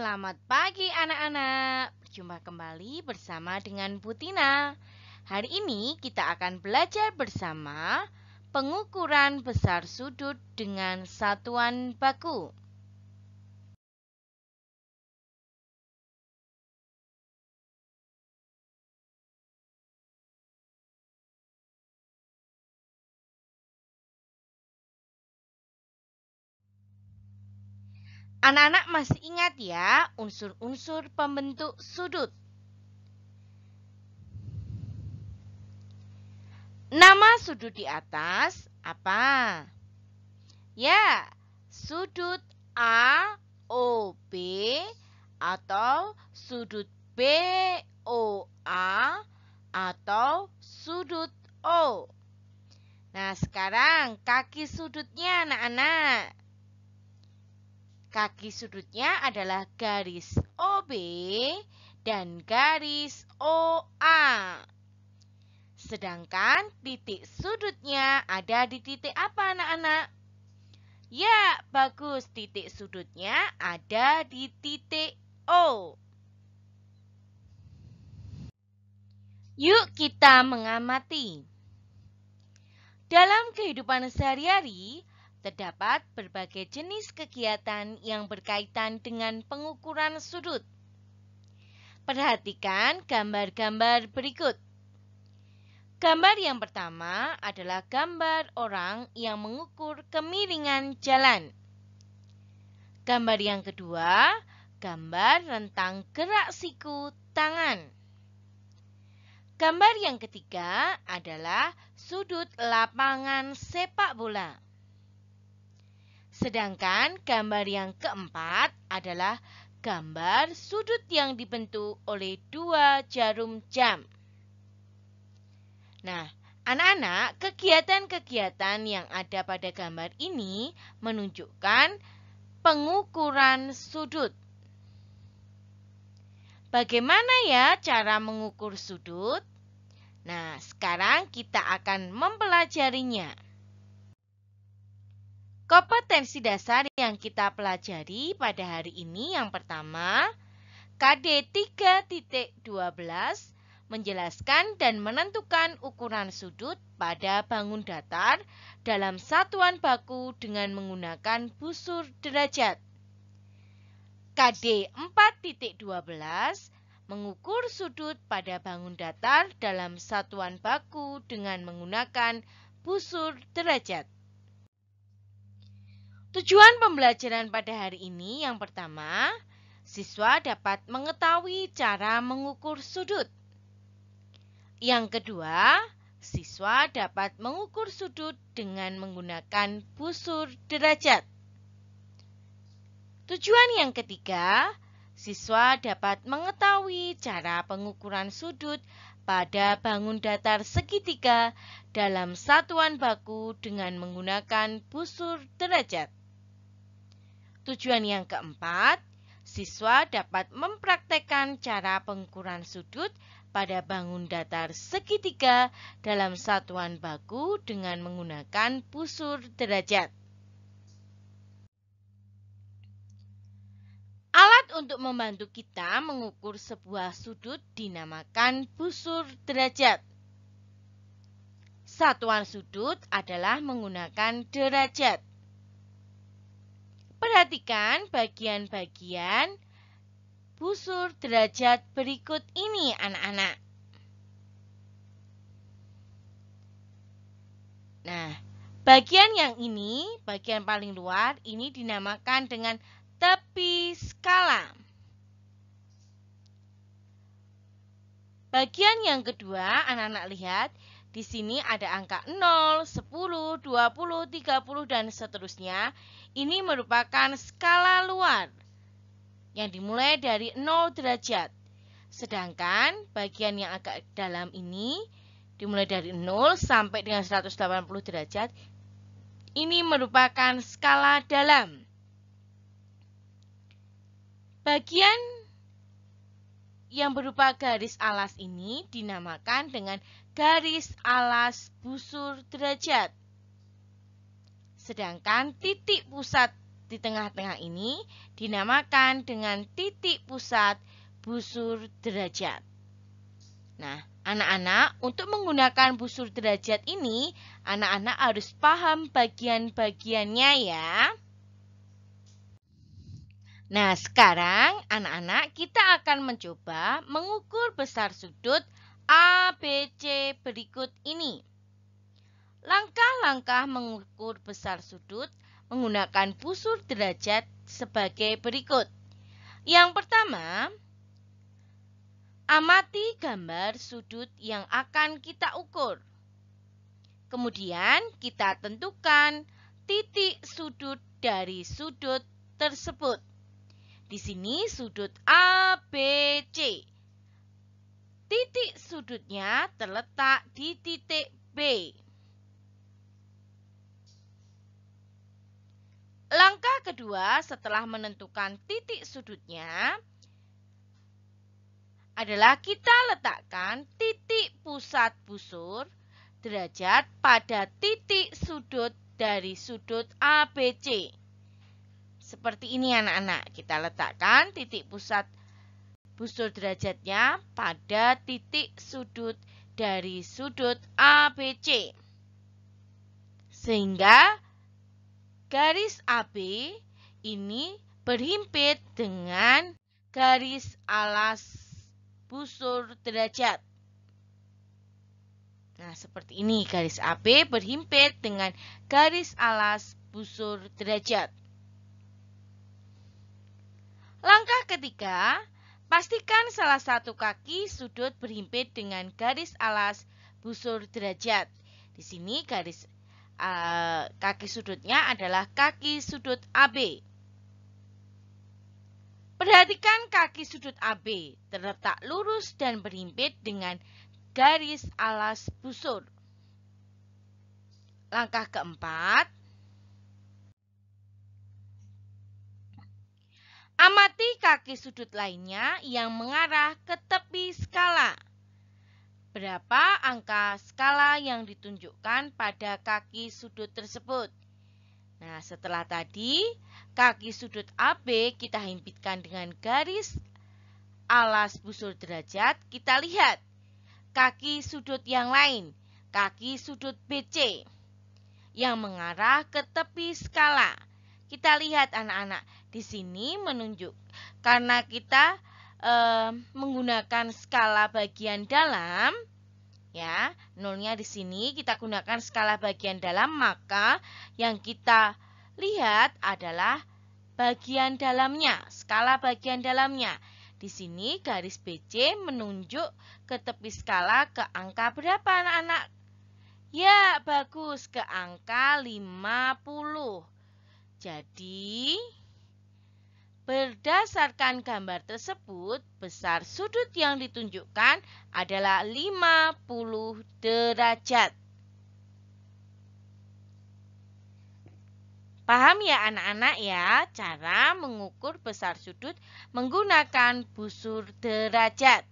Selamat pagi anak-anak. Berjumpa kembali bersama dengan Bu Tina. Hari ini kita akan belajar bersama pengukuran besar sudut dengan satuan baku. Anak-anak masih ingat ya unsur-unsur pembentuk sudut? Nama sudut di atas apa? Ya, sudut AOB atau sudut BOA atau sudut O. Nah, sekarang kaki sudutnya anak-anak. Kaki sudutnya adalah garis OB dan garis OA. Sedangkan titik sudutnya ada di titik apa anak-anak? Ya, bagus. Titik sudutnya ada di titik O. Yuk kita mengamati. Dalam kehidupan sehari-hari, terdapat berbagai jenis kegiatan yang berkaitan dengan pengukuran sudut. Perhatikan gambar-gambar berikut. Gambar yang pertama adalah gambar orang yang mengukur kemiringan jalan. Gambar yang kedua, gambar rentang gerak siku tangan. Gambar yang ketiga adalah sudut lapangan sepak bola. Sedangkan gambar yang keempat adalah gambar sudut yang dibentuk oleh dua jarum jam. Nah, anak-anak, kegiatan-kegiatan yang ada pada gambar ini menunjukkan pengukuran sudut. Bagaimana ya cara mengukur sudut? Nah, sekarang kita akan mempelajarinya. Kompetensi dasar yang kita pelajari pada hari ini yang pertama, KD 3.12 menjelaskan dan menentukan ukuran sudut pada bangun datar dalam satuan baku dengan menggunakan busur derajat. KD 4.12 mengukur sudut pada bangun datar dalam satuan baku dengan menggunakan busur derajat. Tujuan pembelajaran pada hari ini yang pertama, siswa dapat mengetahui cara mengukur sudut. Yang kedua, siswa dapat mengukur sudut dengan menggunakan busur derajat. Tujuan yang ketiga, siswa dapat mengetahui cara pengukuran sudut pada bangun datar segitiga dalam satuan baku dengan menggunakan busur derajat. Tujuan yang keempat, siswa dapat mempraktekkan cara pengukuran sudut pada bangun datar segitiga dalam satuan baku dengan menggunakan busur derajat. Alat untuk membantu kita mengukur sebuah sudut dinamakan busur derajat. Satuan sudut adalah menggunakan derajat. Perhatikan bagian-bagian busur derajat berikut ini anak-anak. Nah, bagian yang ini, bagian paling luar, ini dinamakan dengan tepi skala. Bagian yang kedua, anak-anak lihat, di sini ada angka 0, 10, 20, 30, dan seterusnya. Ini merupakan skala luar yang dimulai dari 0 derajat. Sedangkan bagian yang agak dalam ini dimulai dari 0 sampai dengan 180 derajat. Ini merupakan skala dalam. Bagian yang berupa garis alas ini dinamakan dengan garis alas busur derajat. Sedangkan titik pusat di tengah-tengah ini dinamakan dengan titik pusat busur derajat. Nah, anak-anak, untuk menggunakan busur derajat ini, anak-anak harus paham bagian-bagiannya ya. Nah, sekarang anak-anak kita akan mencoba mengukur besar sudut ABC berikut ini. Langkah-langkah mengukur besar sudut menggunakan busur derajat sebagai berikut. Yang pertama, amati gambar sudut yang akan kita ukur. Kemudian kita tentukan titik sudut dari sudut tersebut. Di sini sudut ABC. Titik sudutnya terletak di titik B. Langkah kedua setelah menentukan titik sudutnya adalah kita letakkan titik pusat busur derajat pada titik sudut dari sudut ABC. Seperti ini anak-anak, kita letakkan titik pusat busur derajatnya pada titik sudut dari sudut ABC. Sehingga garis AB ini berhimpit dengan garis alas busur derajat. Nah, seperti ini garis AB berhimpit dengan garis alas busur derajat. Langkah ketiga, pastikan salah satu kaki sudut berhimpit dengan garis alas busur derajat. Di sini garis kaki sudutnya adalah kaki sudut AB. Perhatikan kaki sudut AB terletak lurus dan berhimpit dengan garis alas busur. Langkah keempat, amati kaki sudut lainnya yang mengarah ke tepi skala. Berapa angka skala yang ditunjukkan pada kaki sudut tersebut? Nah, setelah tadi, kaki sudut AB kita himpitkan dengan garis alas busur derajat, kita lihat kaki sudut yang lain, kaki sudut BC yang mengarah ke tepi skala. Kita lihat anak-anak, di sini menunjuk karena kita menggunakan skala bagian dalam, ya, nolnya di sini kita gunakan skala bagian dalam, maka yang kita lihat adalah bagian dalamnya, skala bagian dalamnya. Di sini garis BC menunjuk ke tepi skala ke angka berapa anak-anak? Ya, bagus, ke angka 50. Jadi, berdasarkan gambar tersebut, besar sudut yang ditunjukkan adalah 50 derajat. Paham ya anak-anak ya, cara mengukur besar sudut menggunakan busur derajat.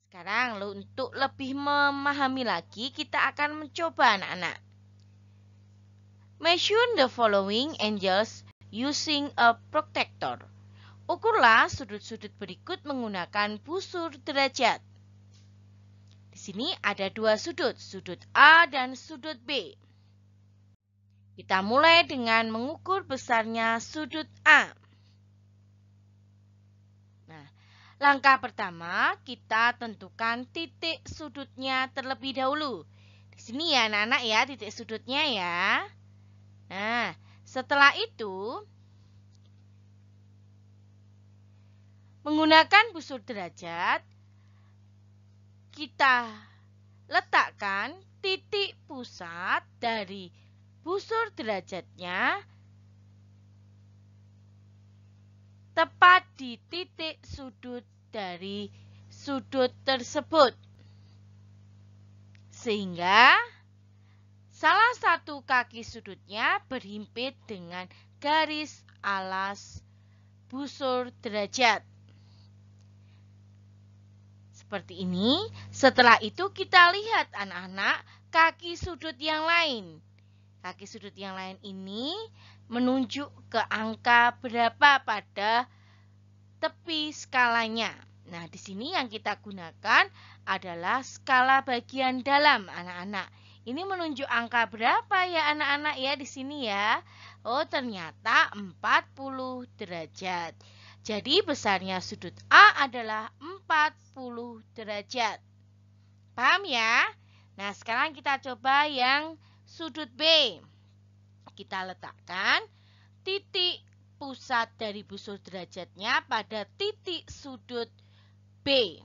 Sekarang untuk lebih memahami lagi, kita akan mencoba anak-anak. Measure the following angles using a protractor. Ukurlah sudut-sudut berikut menggunakan busur derajat. Di sini ada dua sudut, sudut A dan sudut B. Kita mulai dengan mengukur besarnya sudut A. Nah, langkah pertama kita tentukan titik sudutnya terlebih dahulu. Di sini ya anak-anak ya, titik sudutnya ya. Nah, setelah itu menggunakan busur derajat, kita letakkan titik pusat dari busur derajatnya tepat di titik sudut dari sudut tersebut. Sehingga salah satu kaki sudutnya berhimpit dengan garis alas busur derajat. Seperti ini. Setelah itu kita lihat anak-anak kaki sudut yang lain. Kaki sudut yang lain ini menunjuk ke angka berapa pada tepi skalanya. Nah, di sini yang kita gunakan adalah skala bagian dalam, anak-anak. Ini menunjuk angka berapa ya, anak-anak ya di sini ya? Oh, ternyata 40 derajat. Jadi besarnya sudut A adalah 40 derajat. Paham ya? Nah, sekarang kita coba yang sudut B. Kita letakkan titik pusat dari busur derajatnya pada titik sudut B.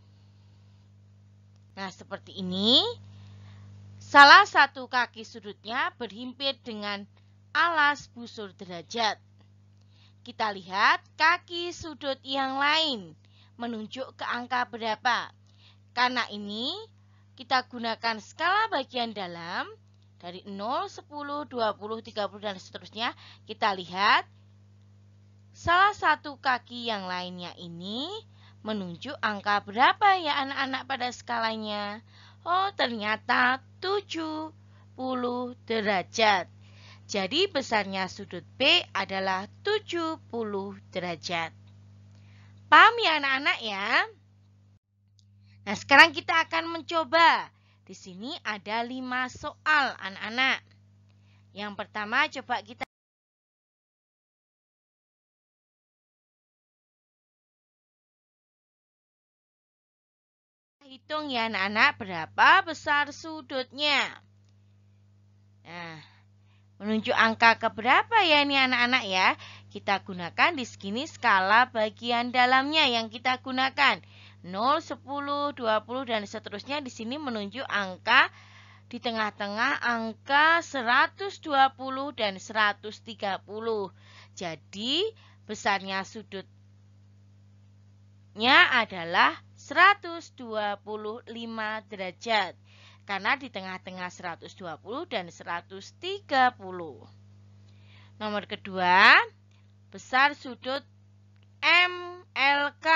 Nah, seperti ini. Salah satu kaki sudutnya berhimpit dengan alas busur derajat. Kita lihat kaki sudut yang lain menunjuk ke angka berapa. Karena ini kita gunakan skala bagian dalam dari 0, 10, 20, 30 dan seterusnya. Kita lihat salah satu kaki yang lainnya ini menunjuk angka berapa ya anak-anak pada skalanya? Oh, ternyata 70 derajat. Jadi besarnya sudut B adalah 70 derajat. Paham ya anak-anak ya? Nah, sekarang kita akan mencoba. Di sini ada 5 soal anak-anak. Yang pertama coba kita hitung ya anak-anak berapa besar sudutnya. Nah, menunjuk angka keberapa ya ini anak-anak ya? Kita gunakan di sini skala bagian dalamnya yang kita gunakan. 0, 10, 20 dan seterusnya di sini menunjuk angka di tengah-tengah angka 120 dan 130. Jadi besarnya sudutnya adalah 125 derajat. Karena di tengah-tengah 120 dan 130. Nomor kedua, besar sudut MLK.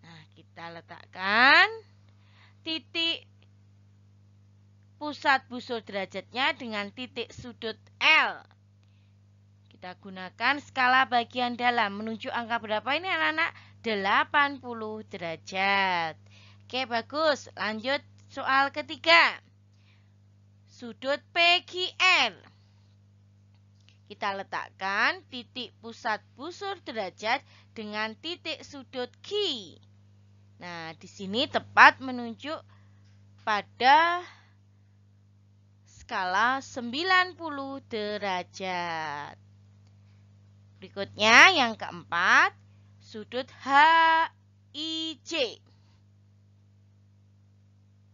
Nah, kita letakkan titik pusat busur derajatnya dengan titik sudut L. Kita gunakan skala bagian dalam. Menunjuk angka berapa ini anak-anak? 80 derajat. Oke, bagus. Lanjut soal ketiga. Sudut PQR. Kita letakkan titik pusat busur derajat dengan titik sudut Q. Nah, di sini tepat menunjuk pada skala 90 derajat. Berikutnya yang keempat, sudut HIJ.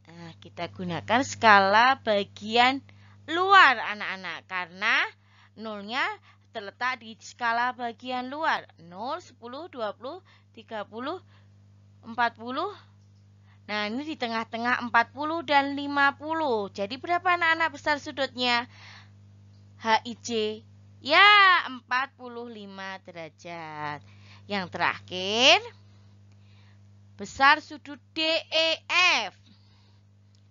Nah, kita gunakan skala bagian luar anak-anak karena nolnya terletak di skala bagian luar. 0, 10, 20, 30, 40. Nah, ini di tengah-tengah 40 dan 50. Jadi berapa anak-anak besar sudutnya? HIJ. Ya, 45 derajat. Yang terakhir, besar sudut DEF.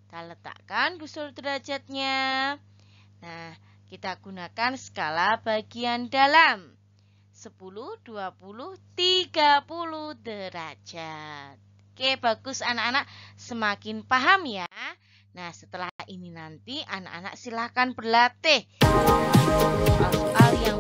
Kita letakkan busur derajatnya. Nah, kita gunakan skala bagian dalam. 10, 20, 30 derajat. Oke, bagus anak-anak. Semakin paham ya. Nah, setelah ini nanti anak-anak silakan berlatih soal-soal yang